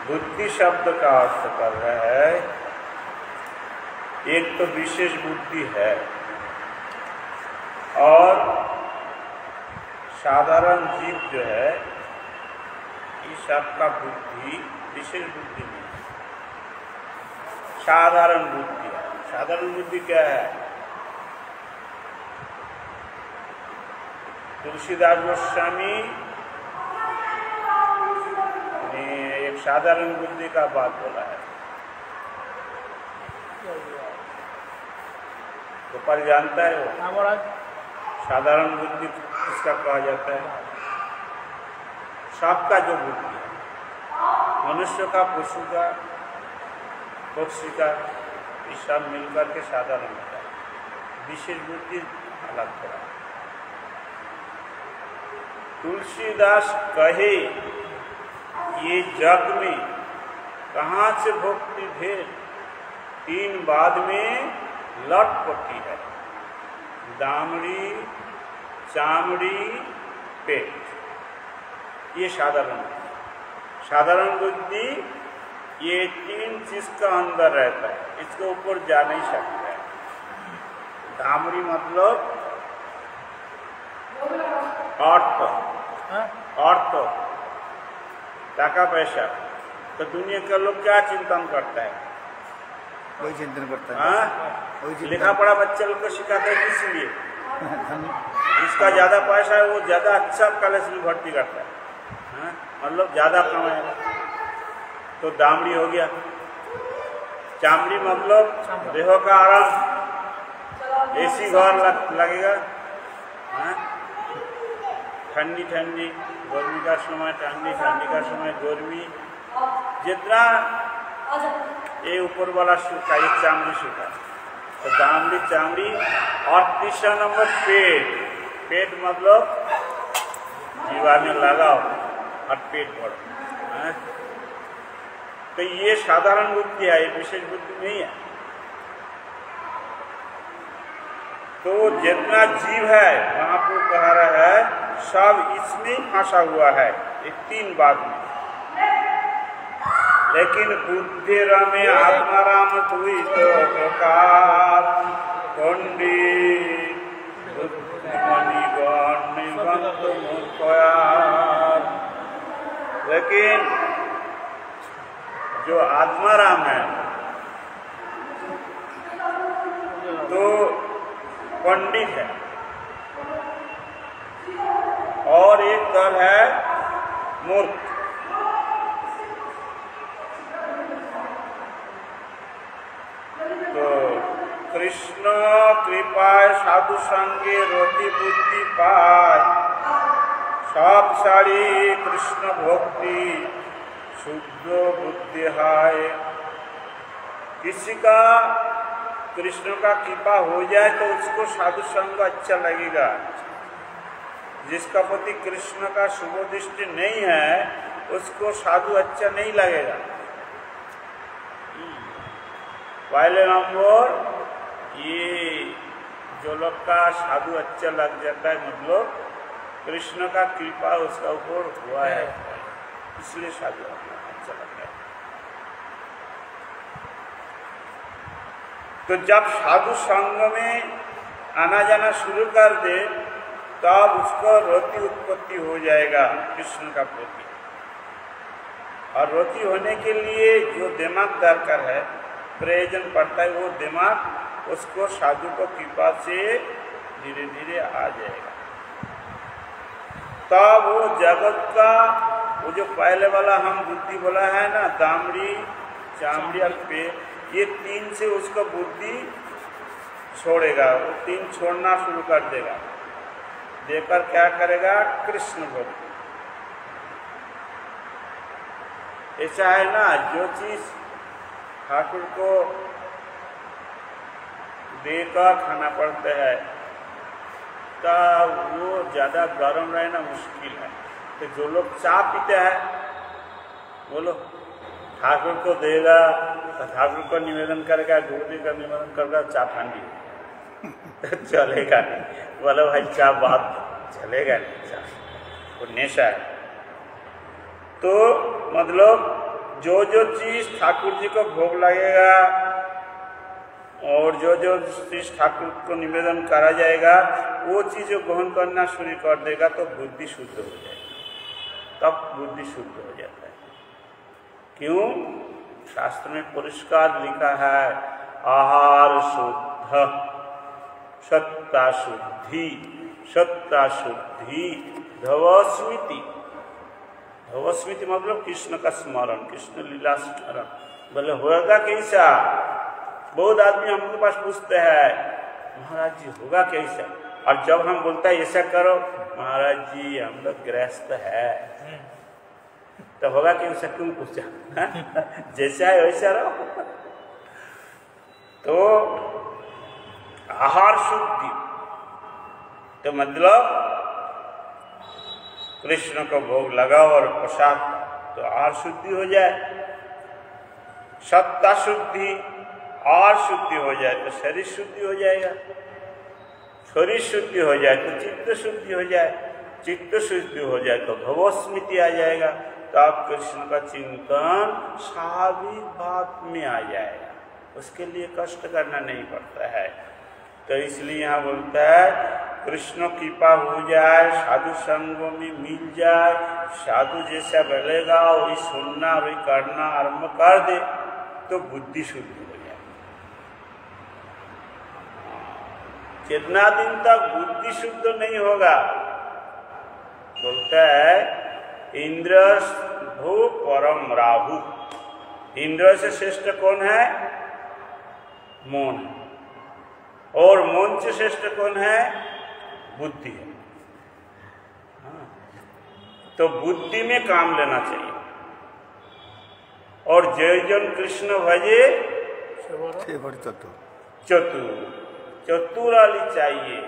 बुद्धि शब्द का अर्थ कर रहा है, एक तो विशेष बुद्धि है और साधारण जीव जो है इस सबका बुद्धि विशेष बुद्धि नहीं है, साधारण बुद्धि है। साधारण बुद्धि क्या है? तुलसीदास गोस्वामी ने एक साधारण बुद्धि का बात बोला है। गोपाल जानता है वो साधारण बुद्धि किसका कहा जाता है? सबका जो बुद्धि है, मनुष्य का, पशु का, पक्षी का, ये सब मिलकर के साधारण होता है। विशेष बुद्धि अलग थोड़ा। तुलसीदास कहे ये जग में कहाँ से भक्ति भेद, तीन बाद में लटपटी है, दामड़ी, चामड़ी, पेट। ये साधारण बुद्धि ये तीन चीज का अंदर रहता है, इसके ऊपर जा नहीं सकता है। दामड़ी मतलब अर्थ, टाका पैसा। तो दुनिया के लोग क्या चिंतन करता है? वही चिंतन करता है। लिखा पढ़ा बच्चे लोग को सिखाते हैं किस लिए? जिसका ज्यादा पैसा है वो ज्यादा अच्छा कॉलेज में भर्ती करता है, मतलब ज्यादा कमाएगा। तो दामड़ी हो गया। चामड़ी मतलब देह का आराम, एसी घर लगेगा, ठंडी ठंडी, गर्मी का समय ठंडी, ठंडी का समय गर्मी, जितना ये ऊपर वाला सूखा, ये चामड़ी सूखा। तो दामड़ी, चामड़ी। और तीसरा नंबर पेट मतलब जीवा में लगाओ और पेट भरो। तो ये साधारण बुद्धि है, ये विशेष बुद्धि नहीं है। तो जितना जीव है वहां पर कहा रहा है सब इसमें फंसा हुआ है, एक तीन बात में। लेकिन बुद्धि रमे आत्माराम हुई तो प्रकार पंडित लेकिन जो आत्माराम है तो पंडित है, और एक दल है मूर्ख। तो कृष्ण कृपाय साधु संगे रोटी बुद्धि पाय, सब साड़ी कृष्ण भक्ति शुद्ध बुद्धि हाय। किसी का कृष्ण का कृपा हो जाए तो उसको साधु संग अच्छा लगेगा। जिसका प्रति कृष्ण का शुभ दृष्टि नहीं है उसको साधु अच्छा नहीं लगेगा। पहले नंबर ये जो लोग का साधु अच्छा लग जाता है, मतलब कृष्ण का कृपा उसका ऊपर हुआ है, इसलिए साधु अच्छा लगता है। तो जब साधु संग में आना जाना शुरू कर दे तब उसको रति उत्पत्ति हो जाएगा कृष्ण का प्रति। और रति होने के लिए जो दिमाग दरकार है, प्रयोजन पड़ता है, वो दिमाग उसको साधु को कृपा से धीरे धीरे आ जाएगा। तब वो जगत का वो जो पहले वाला हम बुद्धि बोला है ना, दामड़ी, चामड़ी और पेट, ये तीन से उसका बुद्धि छोड़ेगा। वो तीन छोड़ना शुरू कर देगा, देकर क्या करेगा? कृष्ण भक्ति। ऐसा है ना, जो चीज ठाकुर को देकर खाना पड़ता है तब वो ज्यादा गर्म रहना मुश्किल है। तो जो लोग चाय पीते हैं, बोलो ठाकुर को देगा तो ठाकुर को निवेदन करेगा, गुरुदेव का निवेदन करेगा, चाय ठंडी चलेगा नहीं। बोलो भाई चाय बात चलेगा नहीं, चाय वो नेशा है। तो मतलब जो जो चीज ठाकुर जी को भोग लगेगा और जो जो चीज ठाकुर को निवेदन करा जाएगा वो चीज ग्रहण करना शुरू कर देगा तो बुद्धि शुद्ध हो जाएगी, तब बुद्धि शुद्ध हो जाता है। क्यों? शास्त्र में पुरस्कार लिखा है आहार शुद्ध सत्ता शुद्धि, सत्ता शुद्धि धवस्मृति। धवस्मृति मतलब कृष्ण का स्मरण, कृष्ण लीला स्मरण। बोले होगा कैसा? बहुत आदमी हमके पास पूछते हैं महाराज जी होगा कैसा, और जब हम बोलते हैं ऐसा करो, महाराज जी हम लोग गृहस्थ है, तो होगा कैसा क्यों पूछा? जैसा है वैसा रहो। तो आहार शुद्धि तो मतलब कृष्ण को भोग लगाओ और प्रसाद तो आहार शुद्धि हो जाए। सत्ता शुद्धि, आहार शुद्धि हो जाए तो शरीर शुद्धि हो जाएगा, शरीर शुद्धि हो जाए तो चित्त शुद्धि हो जाए, चित्त शुद्धि हो जाए तो भवस्मृति आ जाएगा, तो आप कृष्ण का चिंतन स्वाभाविक भाव में आ जाएगा, उसके लिए कष्ट करना नहीं पड़ता है। तो इसलिए यहाँ बोलता है कृष्ण कृपा हो जाए, साधु संगों में मिल जाए, साधु जैसा बोलेगा वही सुनना वही करना आरंभ कर दे तो बुद्धि शुद्ध हो जाए। कितना दिन तक बुद्धि शुद्ध नहीं होगा? बोलता है इंद्र भू परम राहु। इंद्र से श्रेष्ठ कौन है? मौन। और मौन से श्रेष्ठ कौन है? बुद्धि है। हाँ। तो बुद्धि में काम लेना चाहिए। और जय जन कृष्ण भजे चतुर, चतुर वाली चाहिए,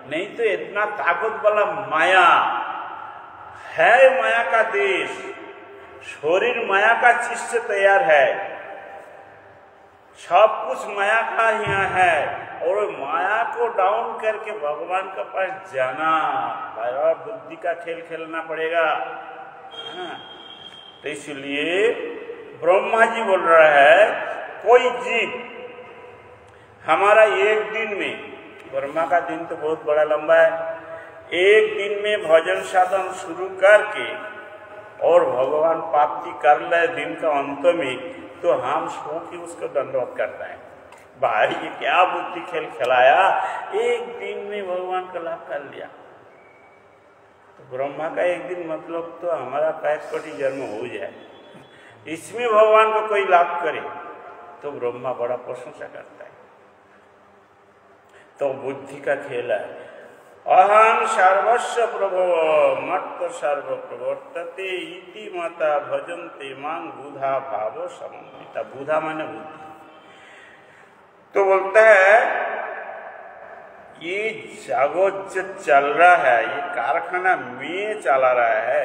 नहीं तो इतना ताकत वाला माया है, माया का देश, शरीर माया का चीज से तैयार है, सब कुछ माया का यहाँ है, और माया को डाउन करके भगवान के पास जाना और बुद्धि का खेल खेलना पड़ेगा। तो इसलिए ब्रह्मा जी बोल रहा है कोई जीव हमारा एक दिन में, ब्रह्मा का दिन तो बहुत बड़ा लंबा है, एक दिन में भजन साधन शुरू करके और भगवान प्राप्ति कर ले दिन का अंत में, तो हम सो के उसको दंडवत करता है। भाई ये क्या बुद्धि खेल खिलाया, एक दिन में भगवान का लाभ कर लिया। तो ब्रह्मा का एक दिन मतलब तो हमारा 5 कोटि जन्म हो जाए, इसमें भगवान को कोई लाभ करे तो ब्रह्मा बड़ा प्रशंसा करता है। तो बुद्धि का खेल है। अहम सर्वस्व प्रभो मत्त सर्व प्रवर्तते इति माता भजन्ते मां बुधा भावो समन्विता। बुधा माने बुद्धि। तो बोलता है ये जगत जो चल रहा है, ये कारखाना मैं चला रहा है,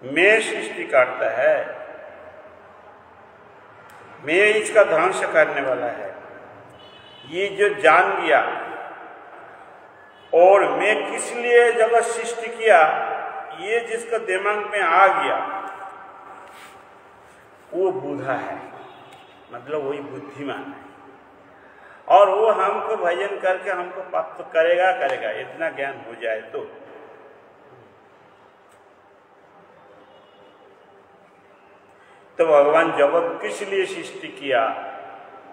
मैं सृष्टि करता है, मैं इसका ध्वंस करने वाला है। ये जो जान गया और मैं किस लिए जगत सृष्टि किया, ये जिसका दिमाग में आ गया वो बुधा है, मतलब वही बुद्धिमान है, और वो हमको भजन करके हमको प्राप्त करेगा करेगा, इतना ज्ञान हो जाए तो भगवान जगत किस लिए सृष्टि किया,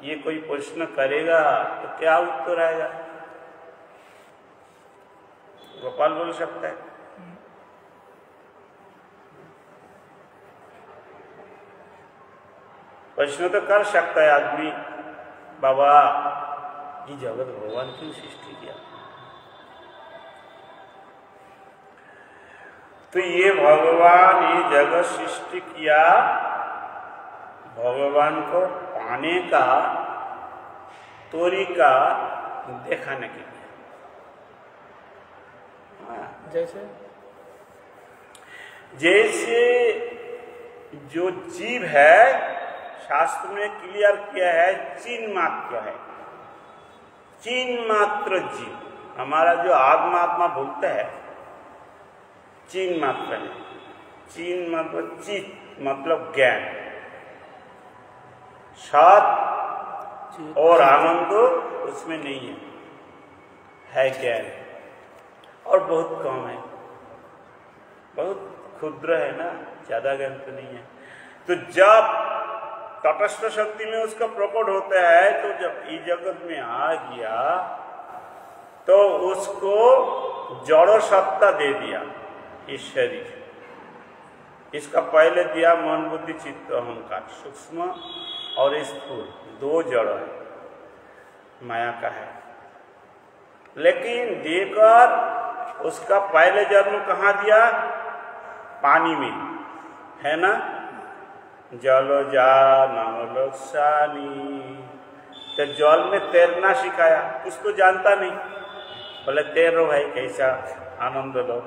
ये कोई प्रश्न करेगा तो क्या उत्तर आएगा? गोपाल बोल सकता है। प्रश्न तो कर सकता है आदमी, बाबा ये जगत भगवान क्यों सृष्टि किया? तो ये भगवान ये जगत सृष्टि किया भगवान को पाने का तरीका दिखाने के लिए। जैसे जो जीव है शास्त्र में क्लियर किया है, चिन्ह मात्र है, चिन्ह मात्र जीव। हमारा जो आत्मा बोलता है चिन्ह मात्र है, चीन मतलब चित मतलब ज्ञान, सात और आनंद उसमें नहीं है ज्ञान, और बहुत कम है, बहुत क्षुद्र है ना, ज्यादा ज्ञान तो नहीं है। तो जब तटस्थ शक्ति में उसका प्रकट होता है, तो जब इस जगत में आ गया तो उसको जड़ सत्ता दे दिया इस शरीर। इसका पहले दिया मन बुद्धि चित्त अहंकार, सूक्ष्म और स्थूल, दो जड़ है, माया का है। लेकिन देकर उसका पहले जन्म कहाँ दिया? पानी में, है ना, जलो जा नवलोकसानी, तो जल में तैरना सिखाया, कुछ तो जानता नहीं, बोले तैरो भाई, कैसा आनंद लो,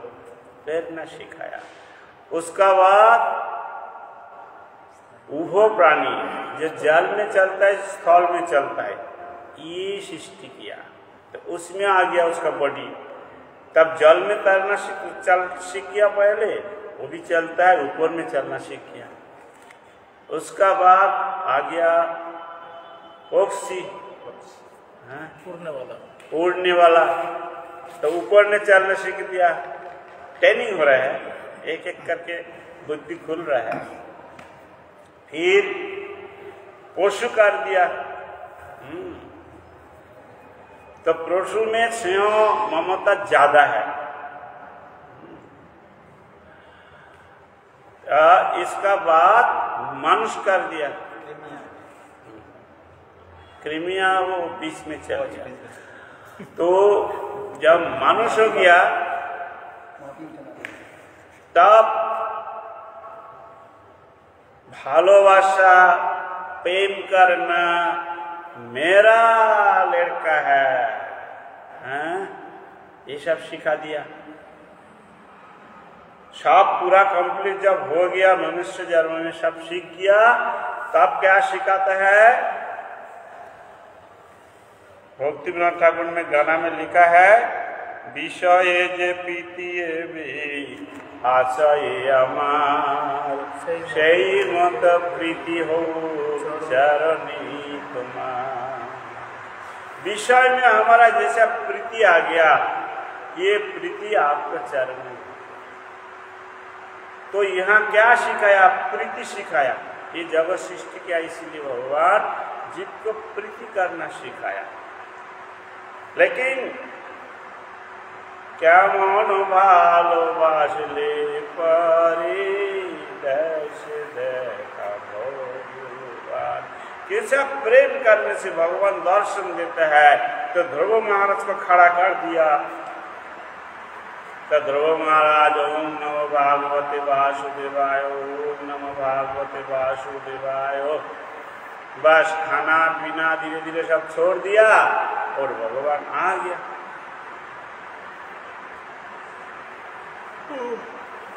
तैरना सिखाया। उसका बाद उभो प्राणी जो जल में चलता है, स्थल में चलता है, ये सृष्टि किया, तो उसमें आ गया उसका बॉडी। तब जल में तैरना सीख गया पहले, वो भी चलता है, ऊपर में चलना सीख गया। उसका बाद आ गया पक्षी, उड़ने वाला, तो ऊपर में चलना सीख दिया। ट्रेनिंग हो रहा है, एक एक करके बुद्धि खुल रहा है। फिर पशु कर दिया, तो पशु में स्नेह ममता ज्यादा है। इसका बाद मनुष्य कर दिया, कृमिया वो बीच में चल गया। तो जब मनुष्य हो गया तब भालोबासा, प्रेम करना, मेरा लड़का है, ये सब सिखा दिया। सब पूरा कंप्लीट जब हो गया, मनुष्य जन्म में सब सीख गया, तब क्या सिखाता है? भक्ति विनोद ठाकुर ने गाना में लिखा है, विषय जे प्रीति आशय अमार, সেই मत प्रीति हो चरणी तुम्हार। विषय में हमारा जैसा प्रीति आ गया, ये प्रीति आपका चरण में। तो यहाँ क्या सिखाया? प्रीति सिखाया। ये जगत सृष्टि किया इसीलिए भगवान जीव को प्रीति करना सिखाया। लेकिन क्या मन भालोबासले परी दश देखा भगवान, कैसा प्रेम करने से भगवान दर्शन देता है। तो ध्रुव महाराज को खड़ा कर दिया, तो ध्रुव महाराज ओम नमो भागवते वासुदेवाय, ओम नमो भागवते वासुदेवाय, बस खाना पीना धीरे धीरे सब छोड़ दिया और भगवान आ गया।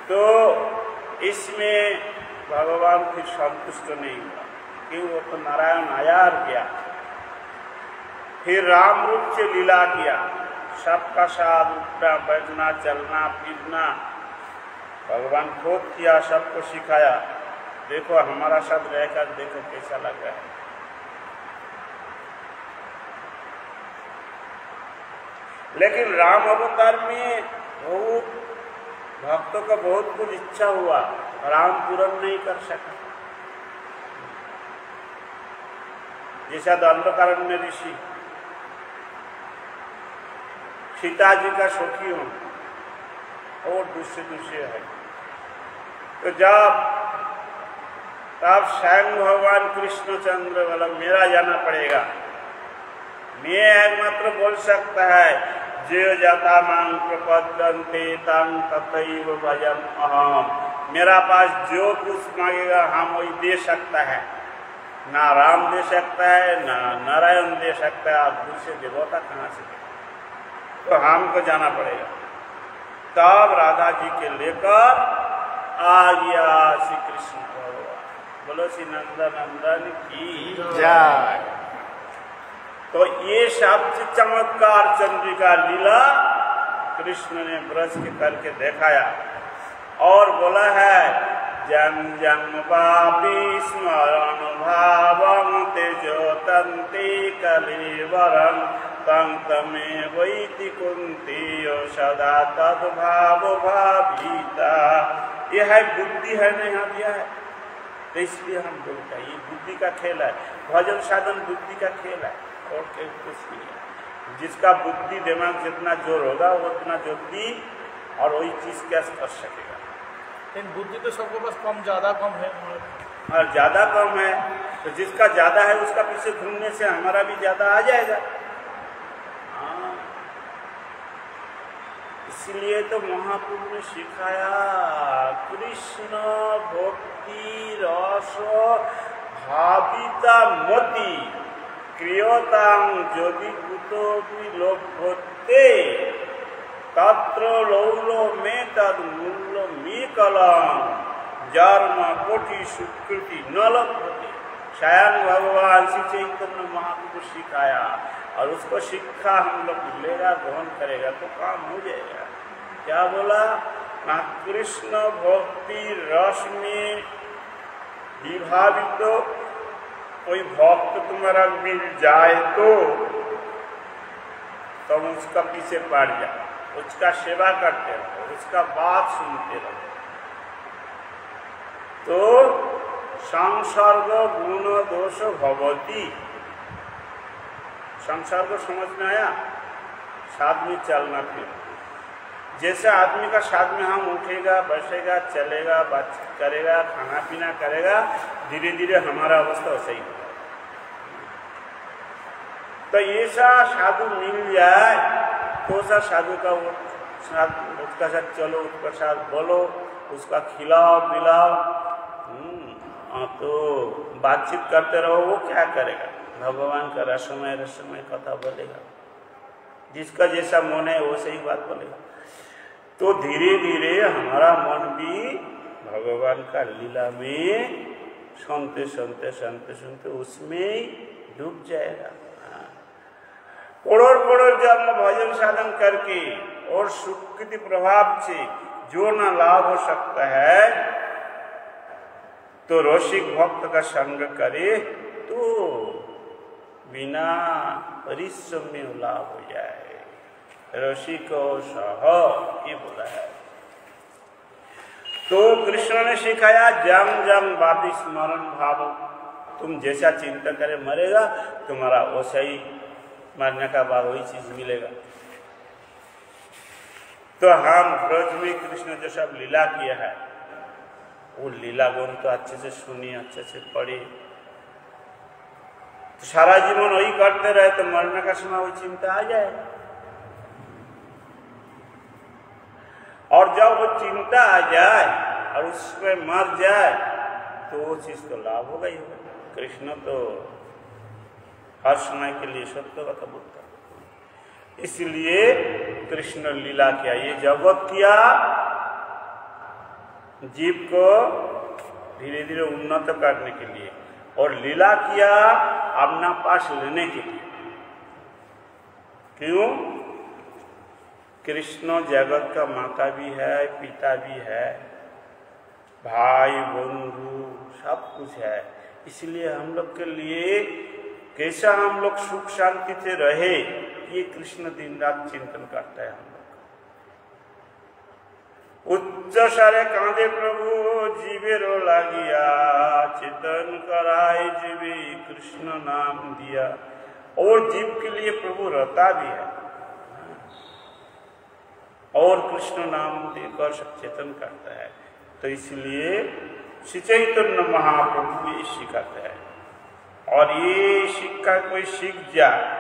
तो इसमें भगवान फिर संतुष्ट नहीं हुआ, क्यों? वो तो नारायण आया और गया। फिर राम रूप से लीला किया, सबका साथ उठना बैठना चलना फिरना भगवान खुद किया, सबको सिखाया। देखो हमारा साथ रहकर देखो कैसा लग रहा है। लेकिन राम अवतार में बहुत भक्तों का बहुत कुछ इच्छा हुआ, राम पूर्ण नहीं कर सका। जैसा दंडकारण्य ऋषि सीता जी का सखी हो और दूसरे है। तो जब तब स्वयं भगवान कृष्णचंद्र बोला मेरा जाना पड़ेगा, मैं एकमात्र बोल सकता है, जो जाता मांग प्रपद्यन्ते तं तथैव भजम अहम। मेरा पास जो कुछ मांगेगा हम वही दे सकता है, ना राम दे सकता है ना नारायण दे सकता है, आप दूसरे देवता कहाँ से दे? तो हमको जाना पड़ेगा। तब राधा जी के लेकर आ गया श्री कृष्ण भगवान। बोलो श्री नंदन नंदन की जय। तो ये सब चमत्कार चंद्रिका लीला कृष्ण ने ब्रज के करके दिखाया। और बोला है जम जम पापी स्मरण भावं तेजो तंते कलेवरं तम तमे वैति कुंती सदा तद्भाव भाविता। यह है बुद्धि है ना, यहाँ दिया है, तो इसलिए हम बोलते हैं ये बुद्धि का खेल है। भजन साधन बुद्धि का खेल है और कुछ नहीं है। जिसका बुद्धि दिमाग जितना जोर होगा वो उतना जल्दी और वही चीज क्या कर सकेगा। लेकिन बुद्धि तो सबको बस कम ज़्यादा कम है, और ज़्यादा कम है तो जिसका ज़्यादा है उसका पीछे घूमने से हमारा भी ज़्यादा आ जाएगा। हाँ, इसलिए तो महाप्रभु ने सिखाया कृष्ण भक्ति रस भाविता मति क्रियतां यदि कुतो विलोभते तत्र लौलो में तद मूल्य मीकलम जन्म कोटि सुकृति न लभते। स्वयं भगवान श्री चैतन्य महाप्रभु सिखाया और उसको शिक्षा हम लोग लेगा ग्रहण करेगा तो काम हो जाएगा। क्या बोला ना, कृष्ण भक्ति रस में विभावित तो कोई भक्त तुम्हारा मिल जाए तो तुम उसका पीछे पड़ जाओ, उसका सेवा करते रहो, उसका बात सुनते रहो। तो संसर्ग गुण दोष भवती, संसर्ग समझ में आया, साथ में चलना फिर जैसे आदमी का साथ में हम उठेगा बैठेगा चलेगा बातचीत करेगा खाना पीना करेगा धीरे धीरे हमारा अवस्था वैसा ही होगा। तो ऐसा साधु मिल जाए तो सा साधु का उसका साथ चलो, उसका साथ बोलो, उसका खिलाओ पिलाओ, तो बातचीत करते रहो। वो क्या करेगा, भगवान का रसमय कथा बोलेगा, जिसका जैसा मन है वो सही बात बोलेगा। तो धीरे धीरे हमारा मन भी भगवान का लीला में सुनते सुनते सुनते सुनते उसमें डूब जाएगा। करोड़ जन्म भजन साधन करके और सुकृति प्रभाव से जो न लाभ हो सकता है, तो रसिक भक्त का संग करे तो बिना परिश्रम में लाभ हो जाए। रसिको सह ये बोला है। तो कृष्ण ने सिखाया जम जम वापि स्मरण भाव, तुम जैसा चिंता करे मरेगा, तुम्हारा वैसा ही मरने का बाद वही चीज मिलेगा। तो हम ब्रज में कृष्ण जो सब लीला किया है वो लीला गुण तो अच्छे से सुनिए, अच्छे से पढ़िए, तो सारा जीवन वही करते रहे तो मरने का समय वही चिंता आ जाए। और जब वो चिंता आ जाए और उसमें मर जाए तो वो चीज तो लाभ होगा ही होगा। कृष्ण तो हर समय के लिए सत्य कथा बोलता, इसलिए कृष्ण लीला किया, ये जगत किया जीव को धीरे धीरे उन्नत करने के लिए, और लीला किया अपना पास लेने के लिए। क्यों? कृष्ण जगत का माता भी है, पिता भी है, भाई बंधु सब कुछ है। इसलिए हम लोग के लिए कैसा हम लोग सुख शांति से रहे, ये कृष्ण दिन रात चिंतन करता है हम लोग। उच्च सारे कांदे प्रभु जीवे रो लागिया, चिंतन कराए जीवे कृष्ण नाम दिया। और जीव के लिए प्रभु रोता भी है और कृष्ण नाम देकर सचेतन करता है। तो इसलिए श्री चैतन्य महाप्रभु ये सिखाते हैं, और ये शिक्षा कोई सीख जाए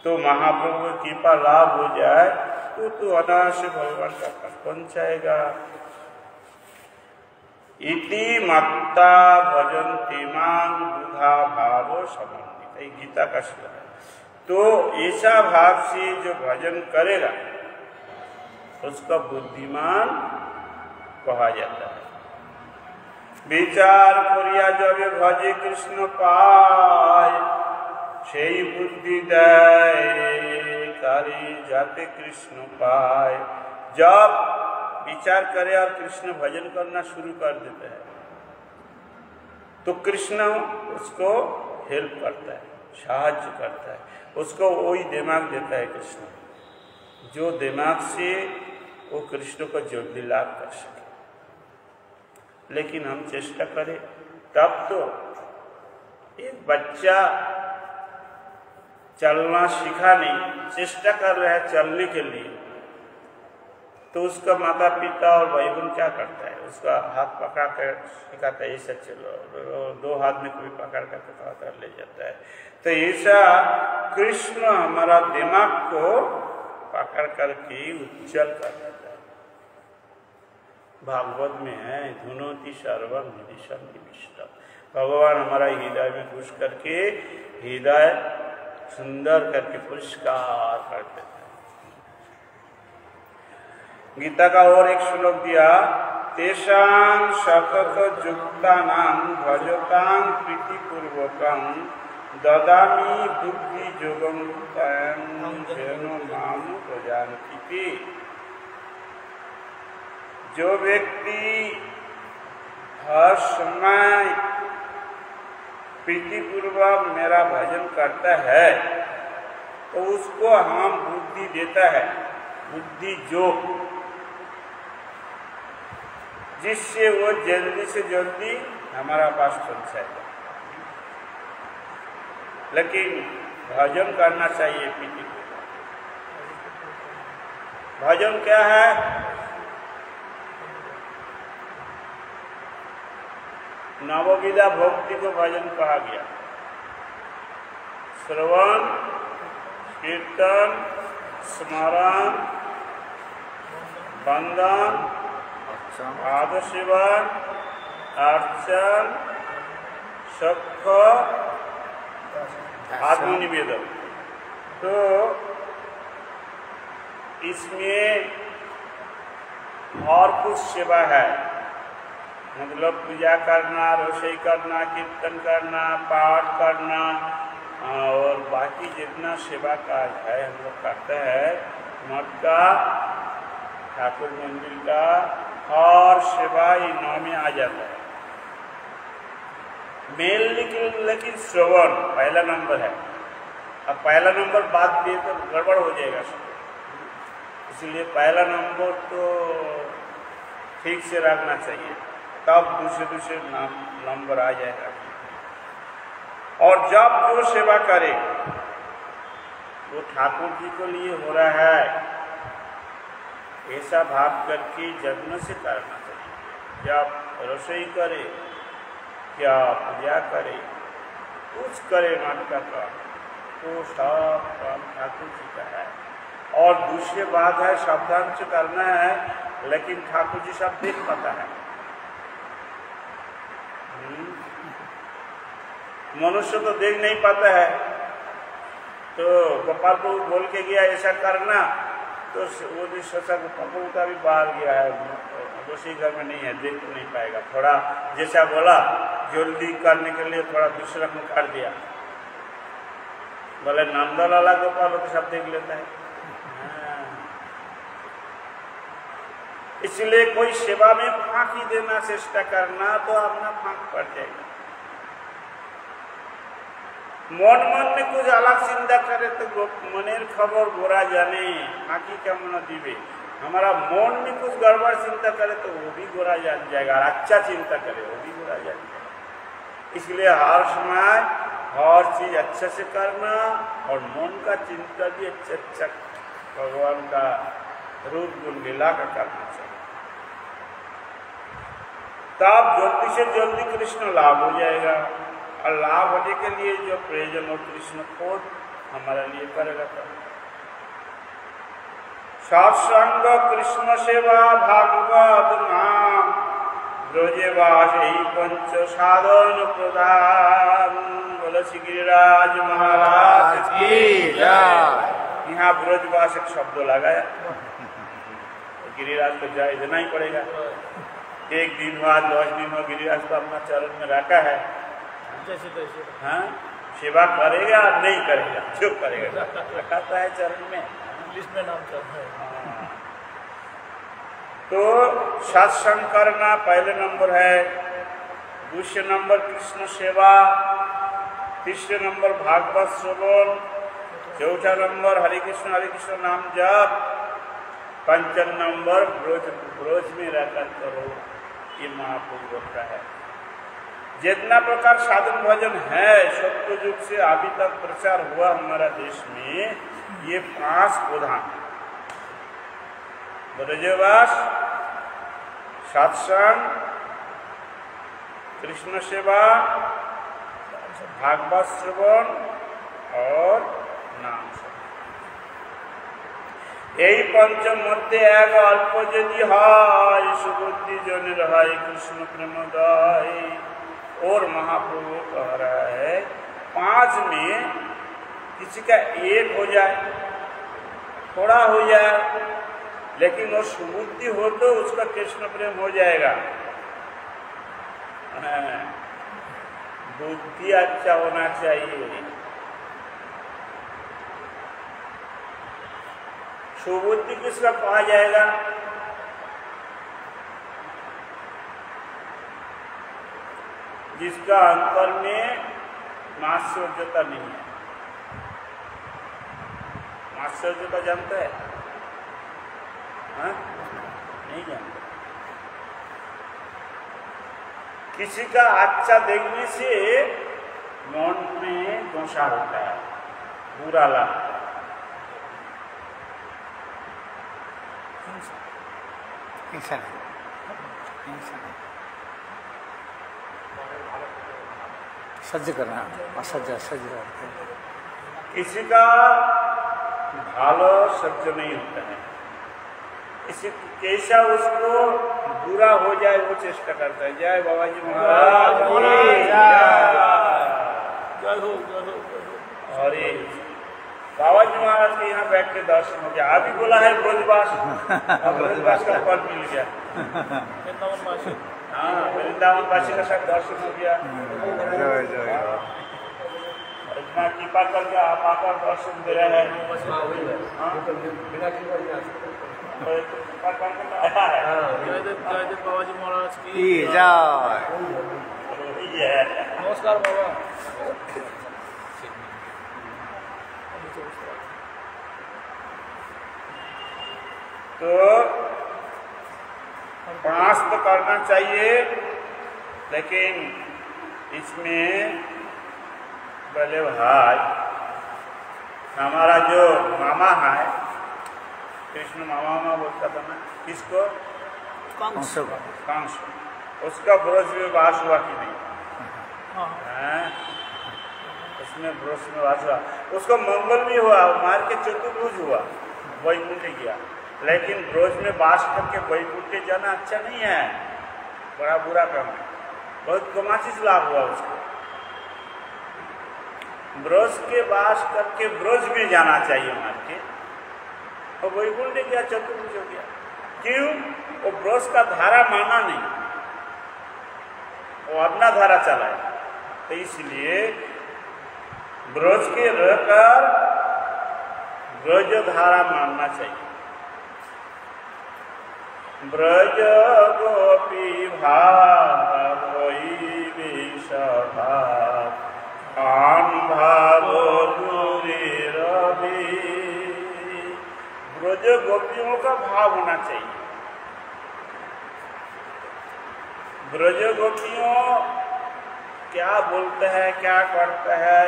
तो महाप्रभु की कृपा लाभ हो जाए तो अनायास भगवान का पद बन जाएगा। इति मत्ता भजन्ति मां बुधा भाव समन्वित, ये गीता का श्लोक है। तो ऐसा भाव से जो भजन करेगा उसका बुद्धिमान कहा जाता है। विचार करिया जब भजे कृष्ण पाय, সেই बुद्धि देय कारी जाते कृष्ण पाय। जब विचार करे और कृष्ण भजन करना शुरू कर देता है तो कृष्ण उसको हेल्प करता है, साहाଯ୍य करता है, उसको वही दिमाग देता है कृष्ण जो दिमाग से वो कृष्ण को जल्दी लाभ कर सके। लेकिन हम चेष्टा करें तब तो एक बच्चा चलना सीखा नहीं, चेष्टा कर रहा है चलने के लिए, तो उसका माता पिता और भाई बहन क्या करता है, उसका हाथ पकड़ कर सिखाता है ऐसा चलो, दो हाथ में कोई पकड़ कर पकड़ ले जाता है। तो ऐसा कृष्ण हमारा दिमाग को पकड़ करके उज्जवल कर देता है। भागवत में है धुनोति सर्वं निदिशं निविष्टम्, भगवान हमारा हृदय में घुस करके हृदय सुंदर करके पुरस्कार कर देता है। गीता का और एक श्लोक दिया, तेषां सतत युक्तानां भजतां प्रीतिपूर्वकं ददामि बुद्धि योगं तं येन मां प्रजानति। जो व्यक्ति हर समय प्रीतिपूर्वक मेरा भजन करता है तो उसको हम बुद्धि देता है, बुद्धि योग, जिससे वो जल्दी से जल्दी हमारा पास पहुंच जाएगा। लेकिन भजन करना चाहिए प्रीतिपूर्वक। भजन क्या है? नवविधा भक्ति को भजन कहा गया। श्रवण, कीर्तन, स्मरण, वंदन, पाद सेवन, अर्चन, सख, आत्मनिवेदन। तो इसमें और कुछ सेवा है, मतलब पूजा करना, रसोई करना, कीर्तन करना, पाठ करना और बाकी जितना सेवा कार्य है हम लोग करते हैं। मठ का, ठाकुर मंदिर का और सेवा इन 9 में आ जाता है। मेल लेकिन श्रवण पहला नंबर है। अब पहला नंबर बात दिए तो गड़बड़ हो जाएगा सब, इसलिए पहला नंबर तो ठीक से रखना चाहिए, तब दूसरे नंबर आ जाएगा। और जब जो सेवा करे वो ठाकुर जी को लिए हो रहा है, ऐसा भाव करके जन्म से करना चाहिए। जब रसोई करे, क्या पूजा करे, कुछ करे माता का, तो सब काम ठाकुर जी का है। और दूसरी बात है सावधान से करना है, लेकिन ठाकुर जी सब देख पाता है। मनुष्य तो देख नहीं पाता है। तो गोपाल को बोल के गया ऐसा करना, तो वो भी सोचा गोपाल को का भी बाहर गया है, दूसरी घर में नहीं है, देख तो नहीं पाएगा। थोड़ा जैसा बोला जल्दी करने के लिए थोड़ा दूसरा में कर दिया। बोले नंदलाला गोपाल तो सब देख लेता है। इसलिए कोई सेवा में फांकी देना चेष्टा करना तो अपना फांक पड़ जाएगा। मन में कुछ अलग चिंता करे तो मनेर खबर गोरा जाने, फांकी क्या मन दीवे। हमारा मन में कुछ गड़बड़ चिंता करे तो वो भी गोरा जान जाएगा, और अच्छा चिंता करे वो भी गोरा जान जाएगा। इसलिए हर समय हर चीज अच्छे से करना और मन का चिंता भी अच्छा भगवान का रूप गुण लीला का करना चाहिए। तब जल्दी से जल्दी कृष्ण लाभ हो जाएगा। और लाभ होने के लिए जो प्रयोजन हो कृष्ण खुद हमारे लिए करेगा। सत्संग कृष्ण सेवा भागवत नाम ब्रजेवास ही पंच साधन प्रधान। बोलो श्री गिरिराज महाराज की जय। यहाँ ब्रजवास एक शब्द लगाया, गिरिराज को जाए देना ही पड़ेगा। एक दिन बाद 10 दिन हो गिरिराज को अपना चरण में रखा है। हाँ, सेवा करेगा नहीं करेगा, जो करेगा रखा है चरण में, इंग्लिश में नाम चल रहा है। तो सत्संग करना पहले नंबर है, दूसरे नंबर कृष्ण सेवा, तीसरे नंबर भागवत श्रवण, चौथा नंबर हरे कृष्ण नाम जप, पंचम नंबर ब्रोज में रहकर करो। ये महापुरुष बोलता है। जितना प्रकार साधन भजन है सत्य युग से अभी तक प्रचार हुआ हमारा देश में, ये 5 प्रधान है। ब्रजवास, सत्संग, कृष्ण सेवा, भागवत श्रवण और नाम श्रवण। এই পঞ্চম মধ্যে এক অল্প যদি হয় সুবুদ্ধি জনের হয় कृष्ण प्रेमोदय। और महाप्रभु कह रहा है 5 में किसी का एक हो जाए, थोड़ा हो जाए, लेकिन वो सुबुद्धि हो तो उसका कृष्ण प्रेम हो जाएगा। बुद्धि अच्छा होना चाहिए। सुबुद्धि किसका कहा जाएगा? जिसका अंतर में मात्सर्यता नहीं है। मात्सर्यता जानता है? हाँ? नहीं जानता। किसी का अच्छा देखने से मन में दोषा होता है, बुरा लगता है। सज्ज करना, असज्ज सज्ज। किसी का भालो सज्ज नहीं होता है, किसी कैसा उसको बुरा हो जाए वो चेष्टा करता है। जय बाबा जी महाराज और ये बाबा जी महाराज के यहाँ बैठ के दर्शन हो गया। अभी बोला है ब्रजवास, ब्रजवास का फल मिल गया। हाँ, वृंदावन वासी का सब दर्शन हो गया। इतना कृपा करके आप आकर दर्शन दे रहे हैं। बाबा जी महाराज की जय। नमस्कार बाबा। तो प्रयास तो करना चाहिए, लेकिन इसमें बोले भाई हमारा जो मामा है, कृष्ण मामा बोलता था ना, किसको? कंस। उसका ब्रज में वास हुआ कि नहीं? उसमें ब्रज में वास हुआ, उसको मंगल भी हुआ, मार के चतुर्भुज हुआ, वैकुंठ गया। लेकिन ब्रज में वास करके वैकुंठ जाना अच्छा नहीं है, बड़ा बुरा काम है। बहुत कमाचिस लाभ हुआ उसको। ब्रज के वास करके ब्रज में जाना चाहिए मार के, और वैकुंठ गया, चतुर्भुज हो गया। क्यों? वो ब्रज का धारा माना नहीं, वो अपना धारा चलाए। तो इसलिए ब्रज के रहकर ब्रज धारा मानना चाहिए। ब्रज गोपी भावई विषभा आन भावो दूरी रवि। ब्रज गोपियों का भाव होना चाहिए। ब्रज गोपियों क्या बोलते हैं, क्या करते हैं,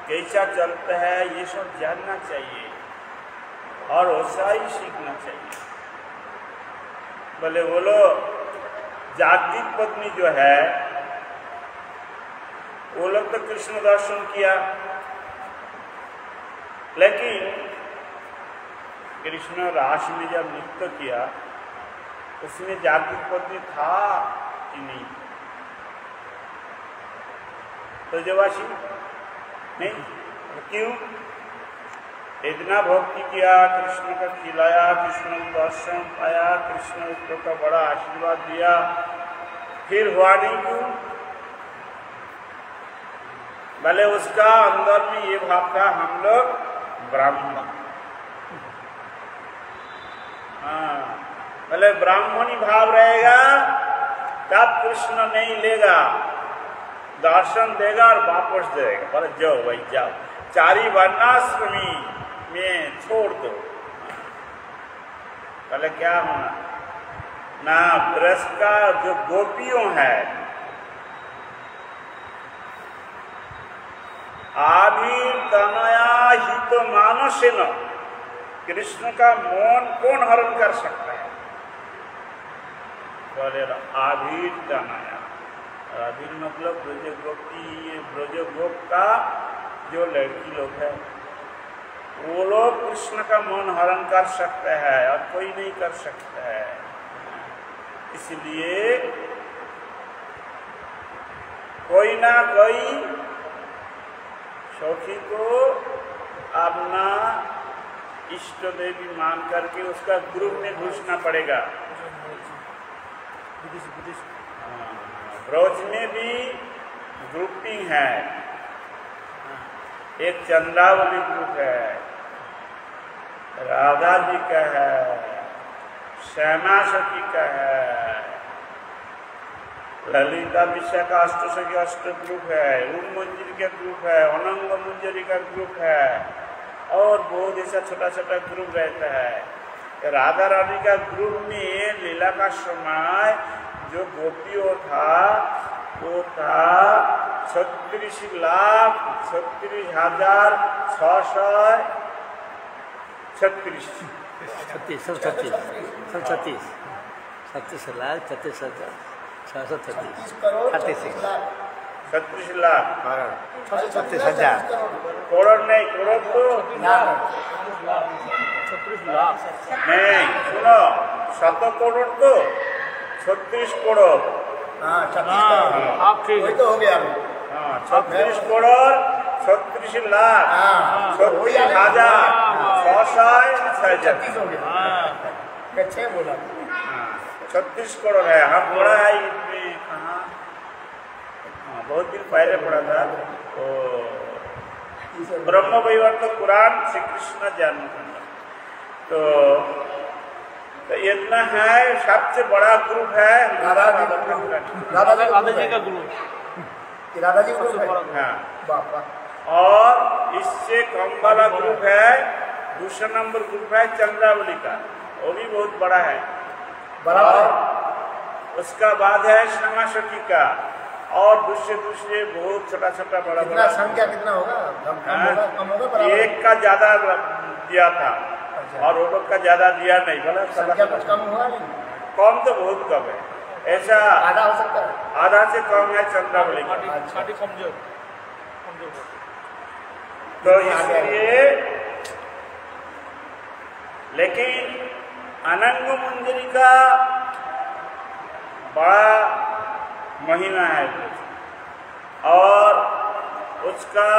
कैसा चलता है, ये सब जानना चाहिए और वैसा ही सीखना चाहिए। बोले बोलो जागतिक पत्नी जो है वो लोग तो कृष्ण दर्शन किया, लेकिन कृष्ण रास में जब नृत्य किया उसमें जागतिक पत्नी था कि नहीं? तो जवासी नहीं। क्यों? इतना भक्ति किया, कृष्ण का खिलाया, कृष्ण दर्शन पाया, कृष्ण उसको का बड़ा आशीर्वाद दिया, फिर हुआ नहीं। क्यों? भले उसका अंदर में ये भाव था हम लोग ब्राह्मण। हाँ, भले ब्राह्मणी भाव रहेगा तब कृष्ण नहीं लेगा, दर्शन देगा और वापस देगा, बोले जाओ भाई जाओ, चारी वर्णाश्रमी में छोड़ दो। बोले क्या होना ना, ब्रज का जो गोपियों है आभीर तनया हित मानसे न, कृष्ण का मौन कौन हरण कर सकता है? बोले आभीर तनया, आभीर मतलब ब्रज गोपी, ये ब्रज गोप का जो लड़की लोग है वो लोग कृष्ण का मौन हरण कर सकते हैं और कोई नहीं कर सकता है। इसलिए कोई ना कोई सखी को अपना इष्ट देवी मान करके उसका ग्रुप में घुसना पड़ेगा। ब्रज में भी ग्रुपिंग है, एक चंद्रावली ग्रुप है, राधा जी का है, श्यामा सखी का है, ललिता विशाखा अष्टसखी अष्ट ग्रुप है, उम मंजरी का ग्रुप है, अनंग मंजरी का ग्रुप है और बहुत ऐसा छोटा छोटा ग्रुप रहता है। राधा रानी का ग्रुप में लीला का समय जो गोपियों था वो था 36,000 करोड़ नहीं, करोड़ तो नहीं, सुनो 7 करोड़ तो 36 करोड़। आप ठीक है तो हो गया। हाँ 36 करोड़ 36 लाख 36,600 हो गया। छह बोला 36 करोड़ है। हम पढ़ा है इसमें कहाँ, बहुत दिन पहले पढ़ा था तो ब्रह्म वैवर्त पुराण श्री कृष्ण जन्मखंड। तो इतना है, सबसे बड़ा ग्रुप है राधा जी का ग्रुप, राधा जी ग्रुप है। हाँ। बापा और इससे कम वाला ग्रुप है, दूसरा नंबर ग्रुप है चंद्रावली का, वो भी बहुत बड़ा है। बराबर। उसका बाद है श्यामा सखी का और दूसरे बहुत छोटा छोटा बड़ा कितना बड़ा संख्या कितना होगा? कम होगा बराबर? एक का ज्यादा दिया था और वो लोग का ज्यादा दिया नहीं, बोला संख्या कुछ कम हुआ नहीं? कम तो बहुत कम है, ऐसा आधा हो सकता है। आधा से कम है चंद्रावली का। कमजोर तो इसलिए लेकिन अनंग मंजरी का बड़ा महिमा है और उसका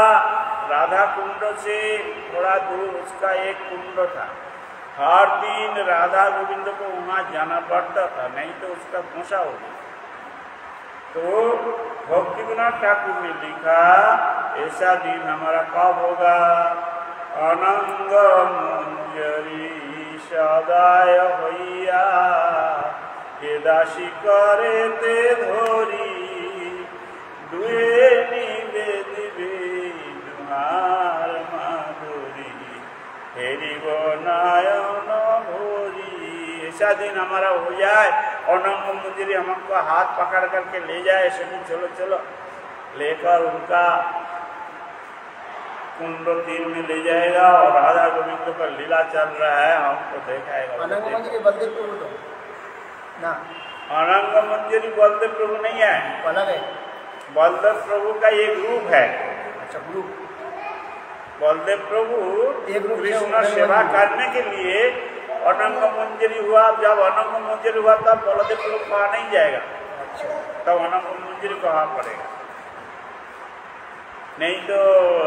राधा कुंड से थोड़ा दूर उसका एक कुंड था। हर दिन राधा गोविंद को वहाँ जाना पड़ता था, नहीं तो उसका भूसा हो गया। तो भक्ति विनोद ठाकुर ने लिखा ऐसा दिन हमारा कब होगा? अनंग मंजरी सदाय भैया के दासी करे ते धोरी दुए नीले दिवे तुम्हार माधुरी हेरी नायन भोरी। ऐसा दिन हमारा हो जाए, अनंग मंजरी हमको हाथ पकड़ करके ले जाए, सभी चलो चलो लेकर उनका कुंड तीर में ले जाएगा और राधा गोविंद का लीला चल रहा है हमको दिखाएगा। अनंग मंजरी बलदेव प्रभु तो ना, अनंग मंजरी बलदेव प्रभु नहीं है, अलग है। बलदेव प्रभु का एक रूप है। अच्छा ग्रुप, बलदेव प्रभु एक रूप से कृष्ण उन्होंने सेवा बना। करने के लिए अनंग मंजरी हुआ। जब अनंग मंजरी हुआ तब बलदेव प्रभु कहा नहीं जाएगा, तब अनंग मंजरी कहा पड़ेगा, नहीं तो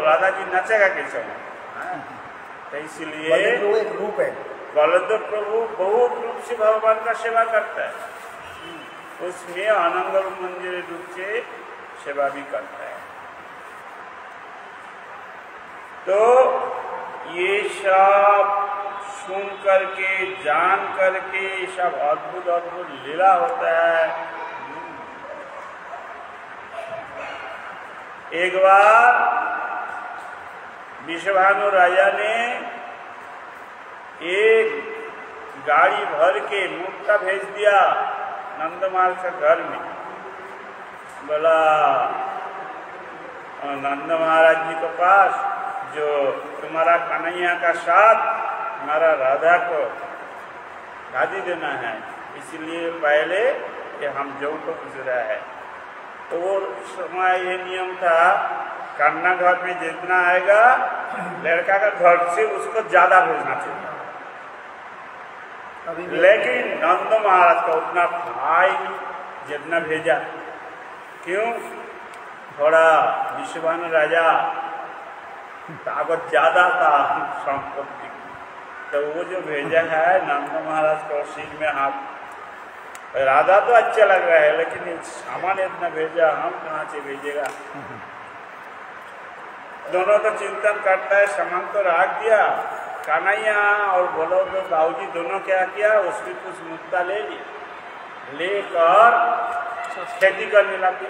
राधा जी नचेगा कैसे? तो इसलिए बलदेव प्रभु एक रूप है। बलदेव प्रभु बहुत रूप से भगवान का सेवा करता है, उसमें अनंग मंजरी रूप से सेवा भी करता है। तो ये सब सुन करके जान करके सब अद्भुत अद्भुत लीला होता है। एक बार विश्वभानु राजा ने एक गाड़ी भर के मुक्ता भेज दिया नंदमाल के घर में। बोला नंद महाराज जी के पास जो तुम्हारा कन्हैया का साथ हमारा राधा को शादी देना है, इसलिए पहले कि हम जो को गुजरा है। तो वो समय ये नियम था, कन्या घर में जितना आएगा लड़का का घर से उसको ज्यादा भेजना चाहिए। लेकिन नंद महाराज का उतना भाई जितना भेजा। क्यों? थोड़ा विश्वभानु राजा ताकत ज्यादा था संपत्ति, तो वो जो भेजा है नंद महाराज को सिर में हाथ। राधा तो अच्छा लग रहा है, लेकिन सामान इतना भेजा, हम कहाँ से भेजेगा। दोनों तो चिंतन करता है, सामान तो रख दिया। कन्हैया और बोलो तो दाऊजी दोनों क्या किया, उसकी कुछ मुक्ता ले ली, लेकर खेती करने लगे।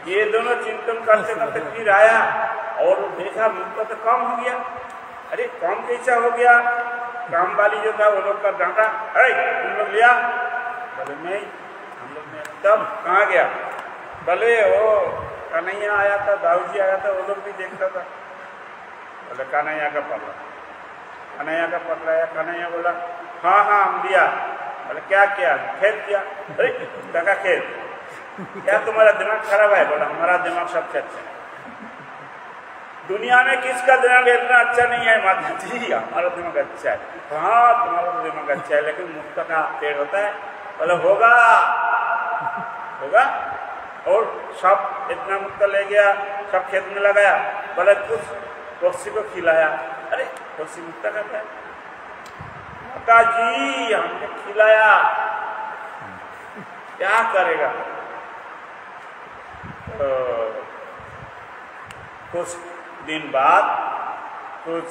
ये दोनों चिंतन करते करते फिर आया और देखा मुक्ता तो कम हो गया। अरे कम कैसा हो गया? काम वाली जो था वो लोग का डांटा, अरे तुम लोग लिया? बोले नहीं, हम लोग नहीं। तब कहाँ गया? बोले वो कन्हैया आया था, दाऊजी आया था, वो लोग भी देखता था। बोले कन्हैया का पकड़ा, कन्हैया का पकड़ाया। कन्हैया बोला हाँ हाँ हम दिया। बोले क्या किया? खेत किया। अरे टका खेत? क्या तुम्हारा दिमाग खराब है? बोला हमारा दिमाग सबसे अच्छा है। दुनिया में किसका दिमाग इतना अच्छा नहीं है? माता जी हमारा दिमाग अच्छा है। हाँ तुम्हारा दिमाग अच्छा है, लेकिन मुक्ता का पेड़ होता है। बोले होगा होगा। और सब इतना मुक्ता ले गया, सब खेत में लगाया। बोले कुछ पक्षी को खिलाया। अरे पक्षी मुक्ता खाता है? माता जी हमने खिलाया, क्या करेगा? तो कुछ दिन बाद कुछ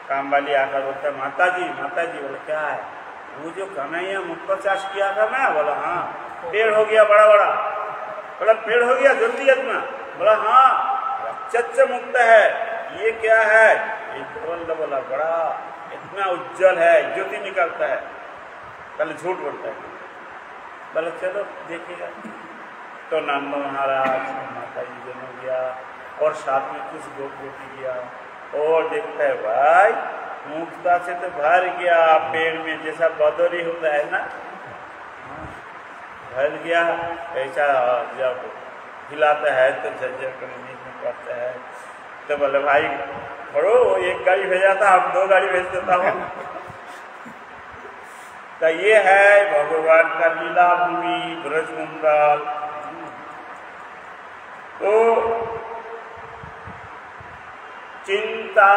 काम वाली आकर बोलता है माता जी। बोले क्या है? वो जो कन्हैया मुक्ता चाष किया था ना? बोला हाँ। पेड़ हो गया बड़ा बड़ा? बोला पेड़ हो गया जल्दी इतना? बोला हाँ अच्छा मुक्ता है। ये क्या है? ये बोला बड़ा इतना उज्जवल है, ज्योति निकलता है। पहले झूठ बोलता है। बोला चलो देखिएगा। तो नंद महाराज माता जी दोनों गया और साथ में कुछ गोपी गया और देखता है भाई मुक्ता से तो भर गया पेड़ में, जैसा बदोरी होता है ना, भर गया। ऐसा जब हिलाता है तो झज्जर करने में पड़ता है। तो बोले भाई छोड़ो, एक गाड़ी भेजा था, हम 2 गाड़ी भेज देता हूँ। तो ये है भगवान का लीला भूमि ब्रजमंडल। तो चिंता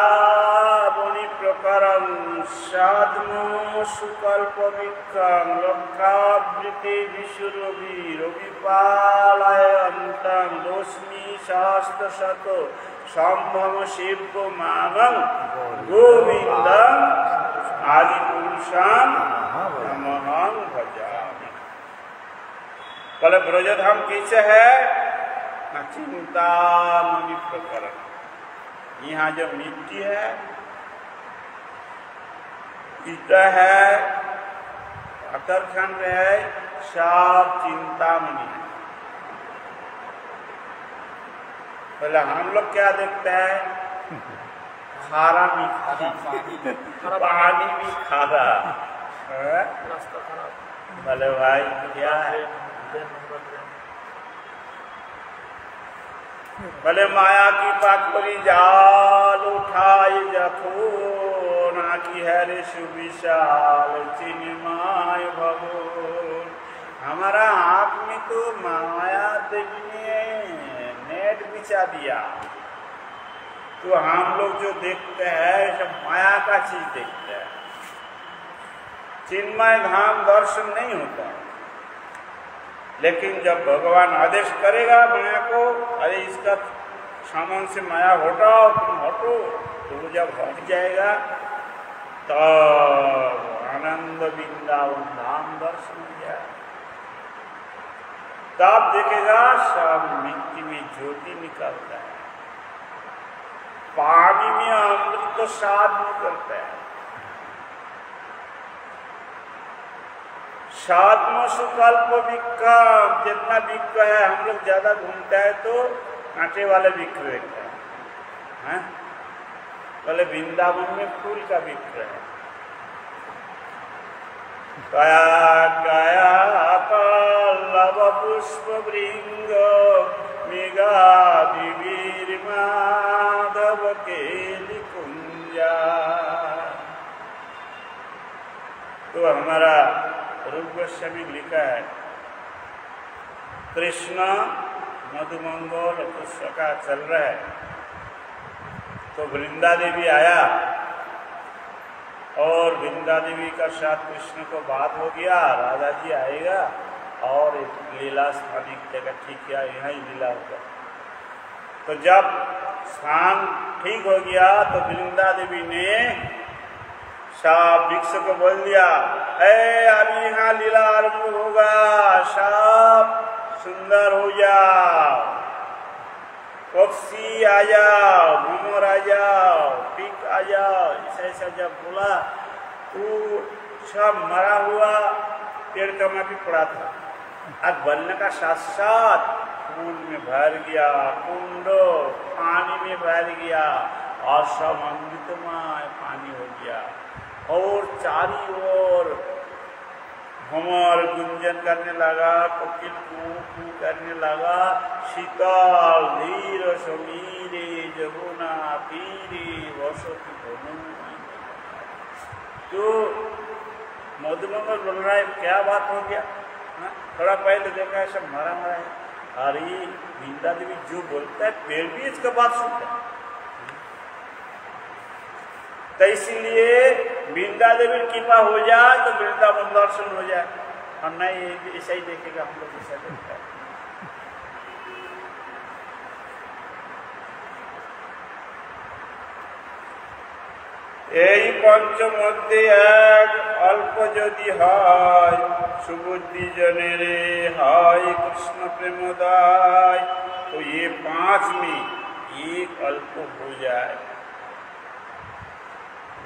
मुनि प्रकरण साधनो सुकल्प विक्रम लक्षावृति विशुरभि रविपालय अंतम दोस्मी शास्त्र शतो संभव शिव मानम गोविंदम आदि पुरुषाम नमहं भजामि। बोले ब्रजधाम कैसे है? ना चिंता मुनि प्रकरण। यहाँ जो मिट्टी है, ईटा है, अतरखंड है, सब चिंतामणि है। पहले हम लोग क्या देखते हैं? खारा मीठा, पानी भी खारा। बोले भाई क्या है? भले माया की पाकड़ी जाल उठाई जखो ना की है रे सुविशाल चिन्मय भगोन। हमारा आँख में तो माया देवी ने नेट बिछा दिया, तो हम लोग जो देखते हैं सब माया का चीज देखते हैं। चिन्मय धाम दर्शन नहीं होता। लेकिन जब भगवान आदेश करेगा माया को, अरे इसका सामान से माया हटाओ, तुम हटो, तो जब हट जाएगा तब आनंद वृंदावन धाम दर्शन हो जाए। तब देखेगा सब मिट्टी में ज्योति निकलता है, पानी में अमृत तो साध निकलता है। साधम सुकल्प विक्रम, जितना विक्र है हम लोग ज्यादा घूमता है तो कांटे वाले विक्र देखता है, बोले वृंदावन में फूल का विक्र है। कया कया पल्लव पुष्प भृंग मेघादिवीर माधव केली कुंजा। तो हमारा रूप गोस्वामी लिखा है, कृष्ण मधुमंगल पुष्प का चल रहा है तो वृंदा देवी आया और वृंदा देवी का साथ कृष्ण को बात हो गया, राधा जी आएगा और एक लीला स्थान एक जगह ठीक किया, यहाँ ही लीला होगा। तो जब स्थान ठीक हो गया तो वृंदा देवी ने सब वृक्ष को बोल दिया, अभी यहाँ लीला आरंभ होगा, सब सुंदर हो जाओ, पक्षी आ जाओ, भ्रमर आ जाओ, पीक आ जाओ। ऐसा जब बोला तो सब मरा हुआ पेड़ का भी पड़ा था, अब बनने का साथ साथ फूल में भर गया, कुंड पानी में भर गया और सब अमृतमय पानी हो गया। और चारी ओर भंवर गुंजन करने लगा, कोकिल कू कू करने लगा, शीतल धीर समीरे जमुना तीरे वसती भनु। तो मधुमंगल बोल रहा है क्या बात हो गया, थोड़ा पहले देखा है सब मरा मरा है। अरे वृंदा देवी जो बोलता है फिर भी इसका बात सुनता है। तो इसीलिए वृंदा देवी कृपा हो जाए तो वृंदावन दर्शन हो जाए, और नहीं ऐसा ही देखेगा हम लोग ऐसा देखता है। এই পঞ্চমধ্যে এক অল্প যদি হয় সুবুদ্ধি জনেরে হয় कृष्ण प्रेमोदय, तो ये 5 में एक अल्प हो जाए।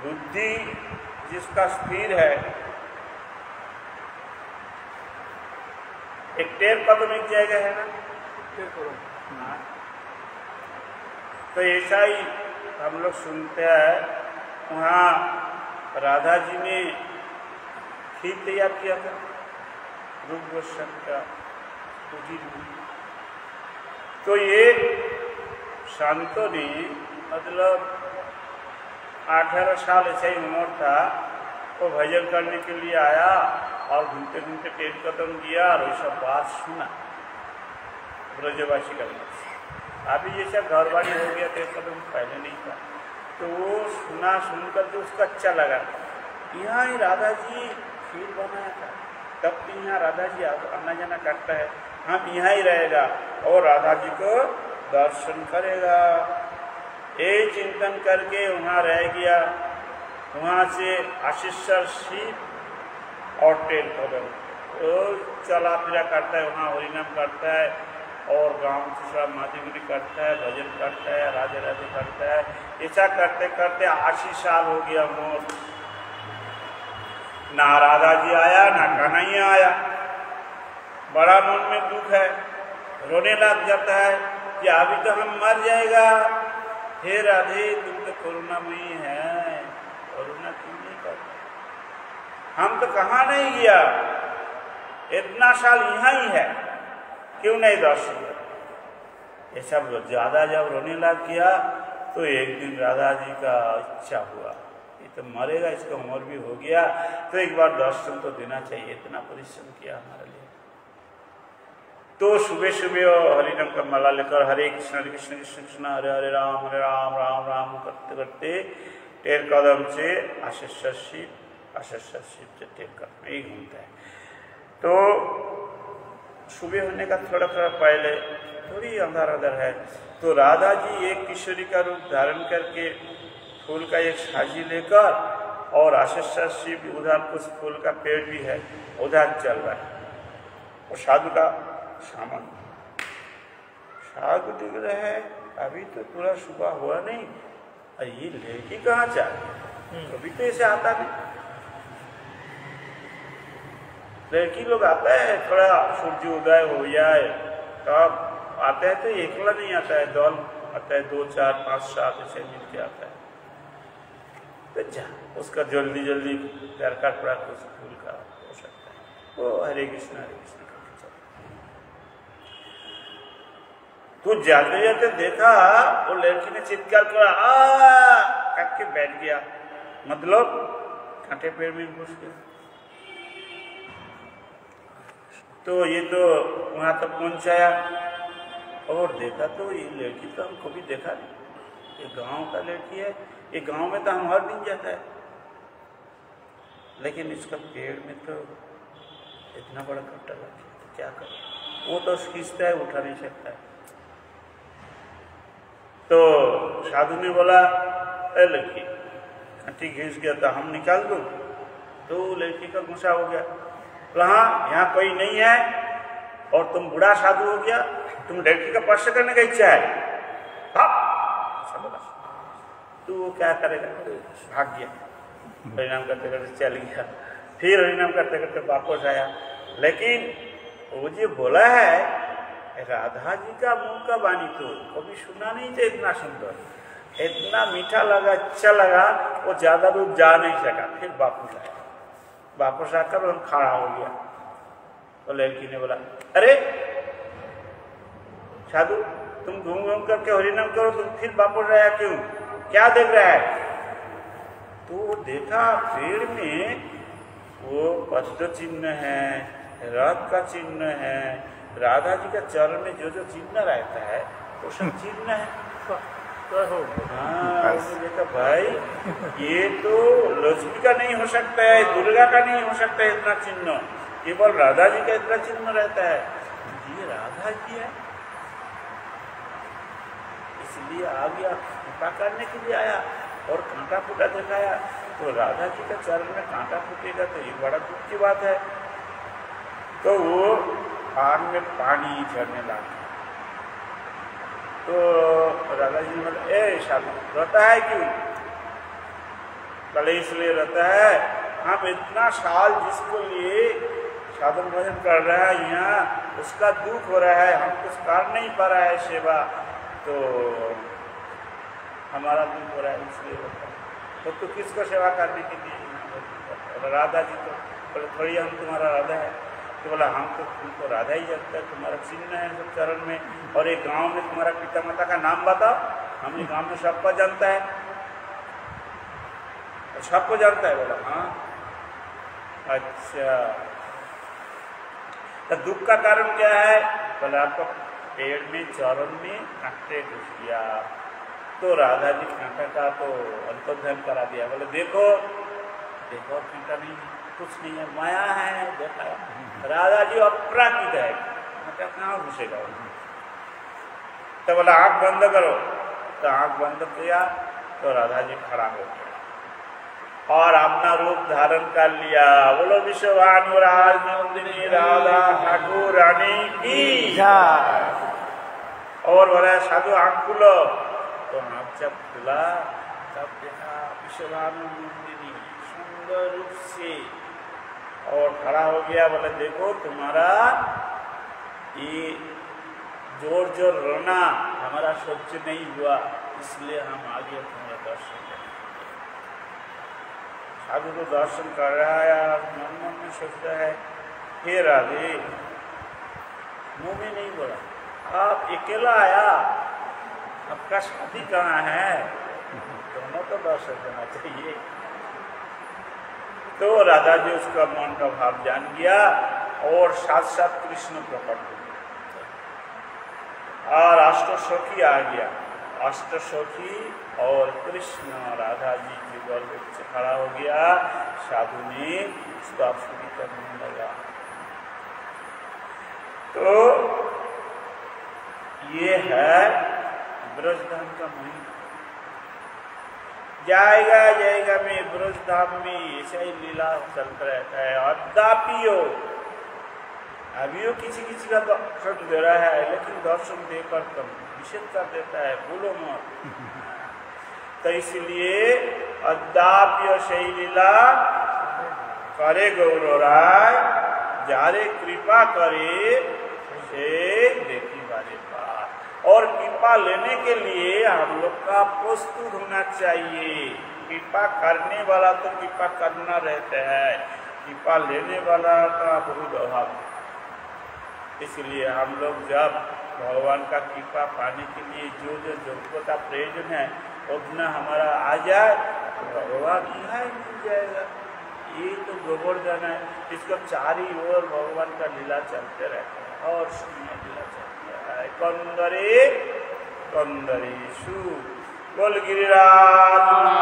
बुद्धि जिसका स्थिर है, एक टेर कदम एक जगह है ना, तो ऐसा ही हम लोग सुनते हैं। वहाँ राधा जी ने खीर तैयार किया था रूप गोस्वामी का कुटीर में, तो ये संतों ने मतलब 18 साल ऐसा ही उम्र था, वो भजन करने के लिए आया और घूमते घूमते टेढ़ कदम किया और ये सब बात सुना ब्रजवासी का। अभी जैसा घर बाड़ी हो गया टेढ़ कदम पहले नहीं था, तो वो सुना सुनकर के उसको अच्छा लगा। यहाँ ही राधा जी खीर बनाया था, तब तो यहाँ राधा जी आना जाना करता है, हम यहाँ ही रहेगा और राधा जी को दर्शन करेगा। ये चिंतन करके वहाँ रह गया। वहाँ से आशीश्वर शिव और टेढ़ कदम तो चला फिरा करता है, वहाँ हरिनाम करता है और गाँव से सब माधुरी करता है, भजन करता है, राधे राधे करता है। ऐसा करते करते 80 साल हो गया मोर, ना राधा जी आया ना कन्हैया आया। बड़ा मन में दुख है, रोने लग जाता है कि अभी तो हम मर जाएगा। हे राधे तुम तो करुणामयी है, करुणा क्यों नहीं करते? हम तो कहाँ नहीं गया, इतना साल यहाँ ही है, क्यों नहीं दर्शन? ये सब ज्यादा जब रोने लग गया तो एक दिन राधा जी का इच्छा हुआ, ये तो मरेगा, इसका उम्र भी हो गया, तो एक बार दर्शन तो देना चाहिए, इतना परिश्रम किया हमारे लिए। तो सुबह सुबह हरिनाम का माला लेकर हरे कृष्ण कृष्ण कृष्ण हरे हरे राम राम राम करते करते टेढ़ कदम से आशीश्वर शिव से टेढ़ कदम ही घूमता है। तो सुबह होने का थोड़ा थोड़ा पहले थोड़ी अंधार अंधार है, तो राधा जी एक किशोरी का रूप धारण करके फूल का एक साजी लेकर और आशीष शिव उधर कुछ फूल का पेड़ भी है, उधर चल रहा है। और साधु का सामान, साधु दिख रहा है अभी तो पूरा सुबह हुआ नहीं, अरे ये लड़की कहाँ जाए, अभी तो ऐसे आता नहीं। लड़की लोग आता है थोड़ा सूर्य उदय हो जाए तब आता है, तो एकला नहीं आता है, दौल आता है, 2 4 5 7 ऐसे मिलके आता है। तो जा उसका जल्दी जल्दी दरकार पड़ा तो उस फूल का हो सकता है। वो हरे कृष्ण करके चल। तो जाते जाते देखा वो लड़की ने चित्कार करा, करके बैठ गया, मतलब कांटे पेड़ में घुस गया। तो ये तो वहां तक पहुंचाया और देखा तो ये लड़की तो हम कभी देखा नहीं, ये गांव का लड़की है, ये गांव में तो हम हर दिन जाता है, लेकिन इसका पेड़ में तो इतना बड़ा कट्टा लग गया, तो क्या करे, वो तो खींचता है, उठा नहीं सकता है। तो साधु ने बोला ए लड़की कांटी घिस गया तो हम निकाल दूं, तो लड़की का गुस्सा हो गया, हाँ यहाँ कोई नहीं है और तुम बूढ़ा साधु हो गया, तुम लड़की का स्पर्श करने का इच्छा है, तो वो क्या करेगा, भाग गया, हरिनाम करते करते चल गया। फिर हरिनाम करते करते वापस आया, लेकिन वो जो बोला है राधा जी का मुंह का वाणी तो कभी सुना नहीं था, इतना सुंदर, इतना मीठा लगा, अच्छा लगा, वो ज्यादा दूर जा नहीं सका। फिर वापस आया, वापस आकर हम खड़ा हो गया। तो लड़की ने बोला अरे साधु तुम घूम घूम करके हरिनाम करो, तुम फिर वापस आया क्यों, क्या देख रहा है? तो देखा पेड़ में वो पद्म चिन्ह है, रथ का चिन्ह है, राधा जी का चरण में जो जो चिन्ह रहता है वो सब चिन्ह है। हाँ, देखा भाई ये तो लक्ष्मी का नहीं हो सकता है, दुर्गा का नहीं हो सकता है इतना चिन्ह, केवल राधा जी का इतना चिन्ह रहता है, ये राधा जी है, इसलिए आ गया, कृपा करने के लिए आया और कांटा फूटा दिखाया। तो राधा जी का चरण में कांटा फूटेगा तो ये बड़ा दुख की बात है। तो वो कान में पानी झरने लगा। तो राधा जी ने बोला ए साधु रोता है क्यों? कल इसलिए रोता है, हम इतना साल जिसको लिए साधन भजन कर रहा है यहाँ, उसका दुख हो रहा है, हम कुछ कर नहीं पा रहा है सेवा, तो हमारा दुख हो रहा है, इसलिए रोता है। तो तू किसको सेवा करने के लिए? राधा जी को। बोले थोड़ी हम तुम्हारा राधा है? तो बोला हम तो तुमको राधा ही जानता है, तुम्हारा चिन्ह है सब चरण में, और एक गांव में तुम्हारा पिता माता का नाम बताओ, हम गांव में सबको जानता है, सबको जानता है। बोला हाँ अच्छा, तो दुख का कारण क्या है? बोला आपको पेड़ में चरण में कांटे घुस गया। तो राधा जी कांटा का तो अंतर्ध्यान करा दिया। बोले देखो देखो कांटा नहीं, कुछ नहीं है, माया है। देखा राधा जी अपराकित है, कांटा कहाँ घुसेगा? तो बोला आंख बंद करो। तो आंख बंद किया तो राधा जी खड़ा हो गया और अपना रूप धारण कर लिया। बोलो विश्वभानुराज नंदिनी राधा ठाकुर रानी की जय। और बोला साधु आंख खुलो। तो आंख जब खुला तब देखा विश्वभानु नंदिनी सुंदर रूप से और खड़ा हो गया। बोले देखो तुम्हारा ये जोर जोर रोना हमारा सह्य नहीं हुआ, इसलिए हम आगे तुम्हारा दर्शन करें। साधु को दर्शन कर रहा है और मन मन में सोच रहा है हे राधे, मुंह में नहीं बोला, आप अकेला आया, आपका शादी कहाँ है? दोनों तो दर्शन करना चाहिए। तो राधा जी उसका मन का भाव जान गया और साथ साथ कृष्ण प्रकट हो गया और अष्टसखी आ गया। अष्टसखी और कृष्ण राधा जी के गर्भ से खड़ा हो गया। साधु ने उसका स्तुति करने लगा। तो ये है ब्रजधाम का महिमा। जाएगा जाएगा में ब्रज धाम में ऐसा ही लीला चलता रहता है। अद्यापियो अभियो किसी किसी का दर्शन दे रहा है, लेकिन दर्शन देकर कम निषेध कर देता है, बोलो मत। तो इसलिए अद्याप्य सही लीला करे गौरराय, जारे कृपा करे से देखी बारे बात। और कृपा लेने के लिए हम लोग का प्रस्तुत होना चाहिए। कृपा करने वाला तो कृपा करना रहता है, कृपा लेने वाला का बहुत अभाव है। इसलिए हम लोग जब भगवान का कृपा पाने के लिए जो जो जोगों का प्रयोजन है उतना हमारा आ जाए तो भगवान यहाँ ही मिल जाएगा। ये तो गोवर्धन है, इसको चारी ओर भगवान का लीला चलते रहता है और सुनिए लीला चलता है। कंदरे कंदरेशु बोल गिरिराज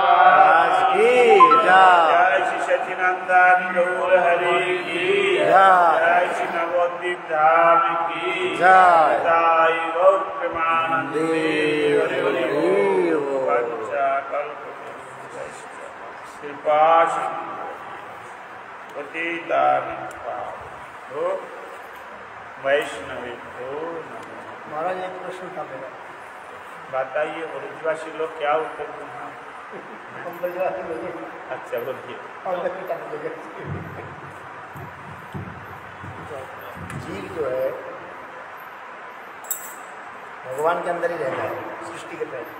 की जय। जय श्री सचिनंदन गौर हरि की जय, श्री नवद्वीप धाम की जय। जय गौर प्रेमानंदे हरि हरि हरि पंचाकल्प कृपा वैष्णवी को महाराज एक प्रश्न था मेरा। बताइए ब्रजवासी लोग क्या उत्तर दूंगा? हम ब्रजवासी बोलिए अच्छा बोलिए। और लकड़ी का बोलिए। जीव जो है भगवान के अंदर ही रहता है सृष्टि के पहले।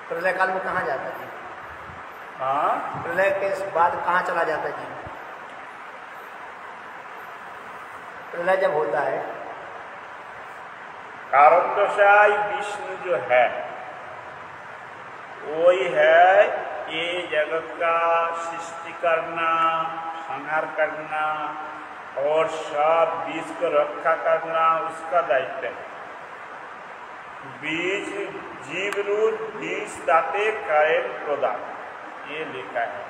प्रलय काल में कहाँ जाता है? हाँ, प्रलय के बाद कहाँ चला जाता है जीव? प्रलय जब होता है कारणदशाई विष्णु जो है वही है ये जगत का सृष्टि करना, संहार करना और सब बीज को रक्षा करना उसका दायित्व है। बीज जीव रूप बीज दाते कायन प्रदान ये लिखा है।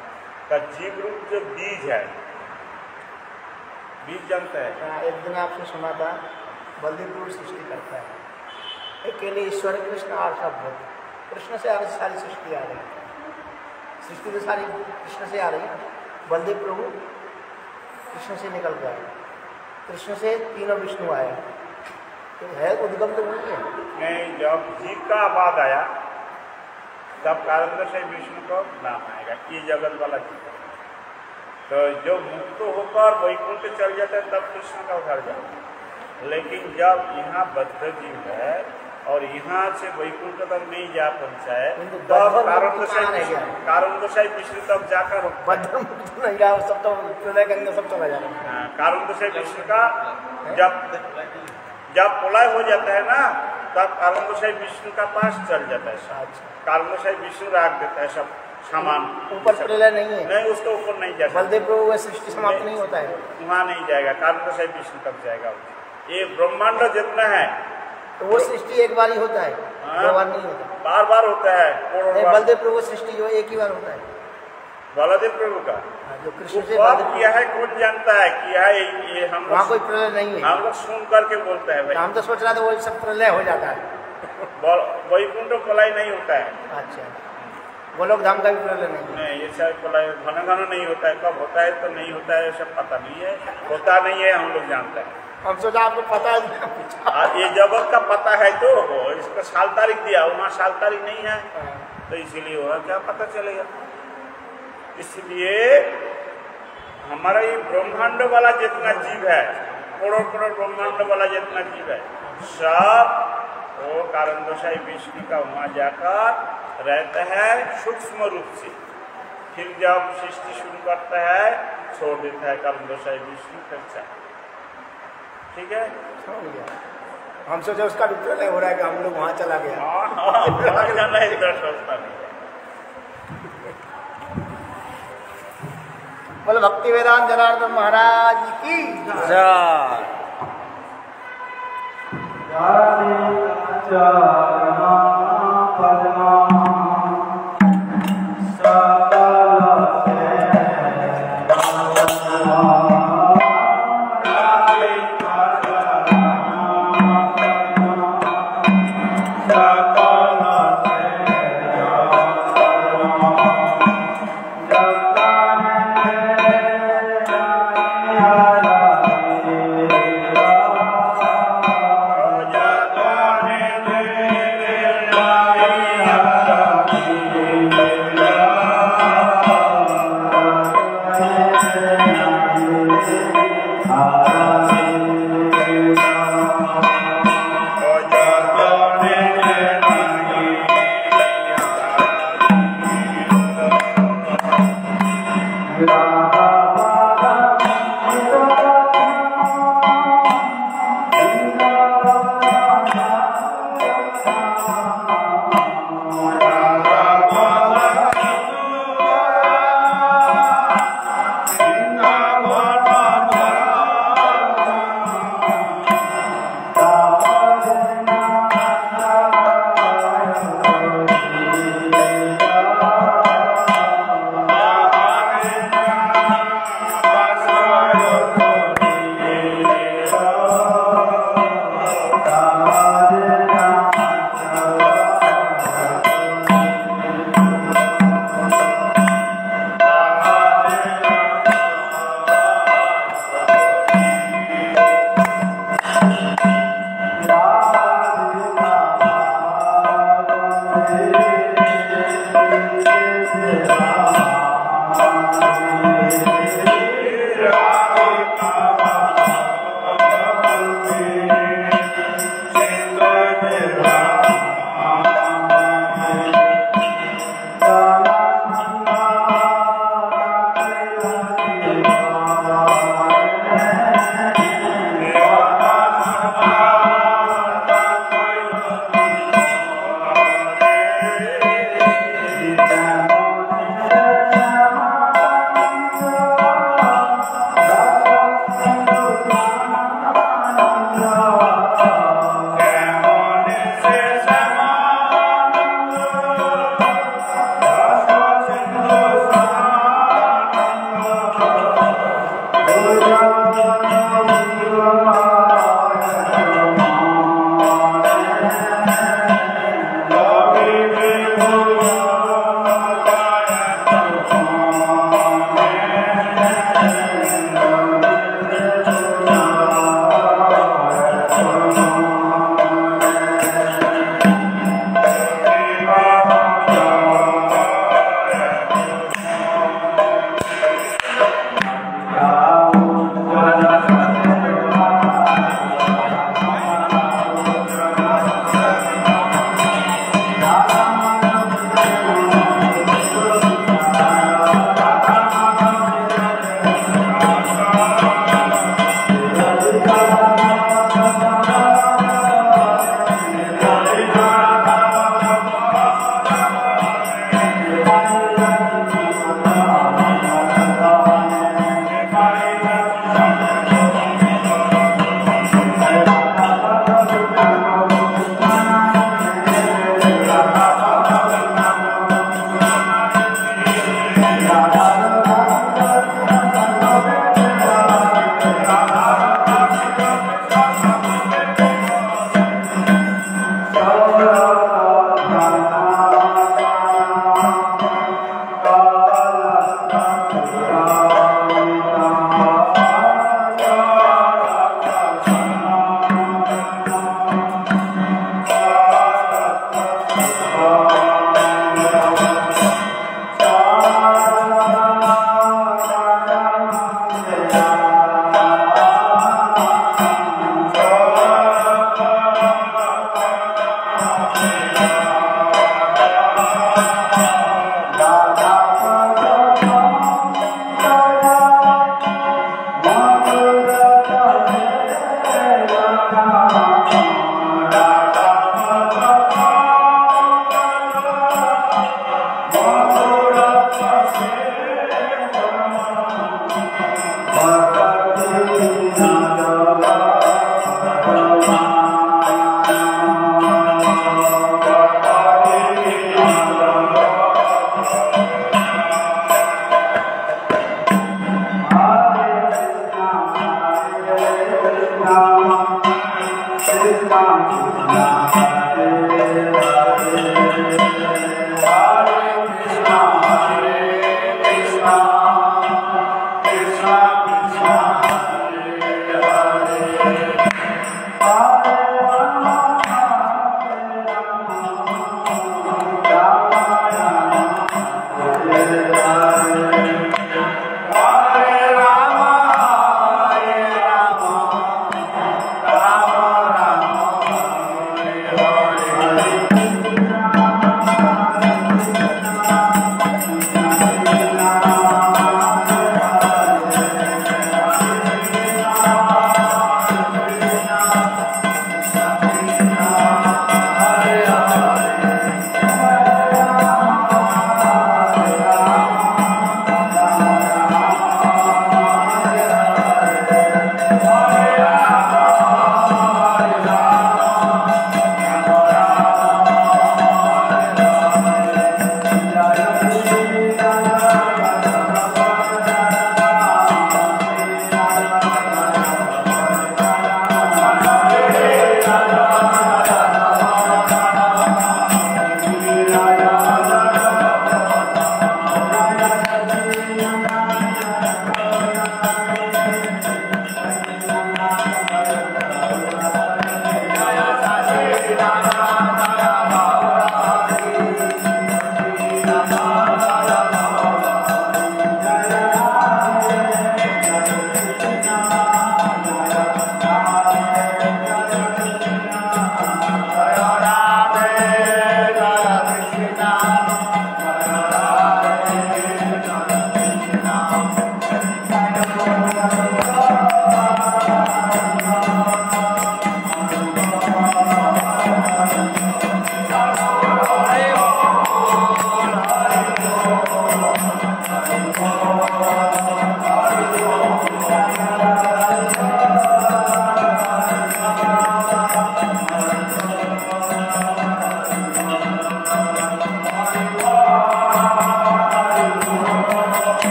तो जीव रूप जो बीज है, बीज जानते हैं? एक दिन आपसे सुना था बलदेव सृष्टि करता है अकेले ईश्वर कृष्ण और सब भक्त। कृष्ण से सारी सृष्टि आ रही है, सृष्टि तो सारी कृष्ण से आ रही है। बलदेव प्रभु कृष्ण से निकल गया, कृष्ण से तीनों विष्णु आए, तो है उद्गम तो वही है। नहीं, जब जीव का बाद आया तब कारण से विष्णु को नाम आएगा, ये जगत वाला जीव। तो जो मुक्त होकर वैकुंठ चल जाता है तब कृष्ण का उधार जाता। लेकिन जब यहाँ बद्ध जीव है और यहाँ से वैकुंठ तक नहीं जा पहुँचा है तब कारण दशाई विष्णु तब जाकर बद्ध मुक्त नहीं रहा, सब तो प्रलय करेंगे, सब चला जाएगा। कारण दशाई विष्णु का जब प्रलय हो जाता है ना तब कारण दशाई विष्णु का पास चल जाता है। कारण दशाई विष्णु राख देता है सब सामान। ऊपर प्रलय नहीं है, नहीं उसके ऊपर नहीं जाता। बलदेव प्रभु वह सृष्टि समाप्त नहीं होता है, वहाँ नहीं जाएगा, कारण दशाई विष्णु तक जाएगा। ये ब्रह्मांड जितना है तो वो सृष्टि एक बार ही होता है, दो बार नहीं होता, बार बार होता है। नहीं, बलदेव प्रभु सृष्टि जो एक ही बार होता है। बलदेव प्रभु का जो कृष्ण से किया है कौन जानता है किया है? ये हम वहाँ कोई प्रलय नहीं है, हम लोग सुन करके बोलते हैं भाई। हम तो सोच रहा था वो सब प्रलय हो जाता है। वैकुंठ प्रलय नहीं होता है। अच्छा, गोलोक धाम का भी प्रलय नहीं है? नहीं, ये सब प्रलय घना घना नहीं होता है। कब होता है तो नहीं होता है सब पता नहीं है, होता नहीं है हम लोग जानते हैं। हम सोचा आपको पता है। ये जगत का पता है तो इसका साल तारीख दिया, वहाँ साल तारीख नहीं है तो इसीलिए वह क्या पता चलेगा। इसलिए हमारा ये ब्रह्मांड वाला जितना जीव है, करोड़ करोड़ ब्रह्मांड वाला जितना जीव है, सब वो कारण दशाई विष्णु का वहाँ जाकर रहता है सूक्ष्म रूप से। फिर जब सृष्टि शुरू करता है छोड़ देता है कारण दशाई विष्णु फिर से। ठीक है, हम सोचे उसका भी प्रलय हो रहा है कि हम लोग वहाँ चला गया। बोलो भक्ति वेदांत जनार्दन महाराज की जय। Hare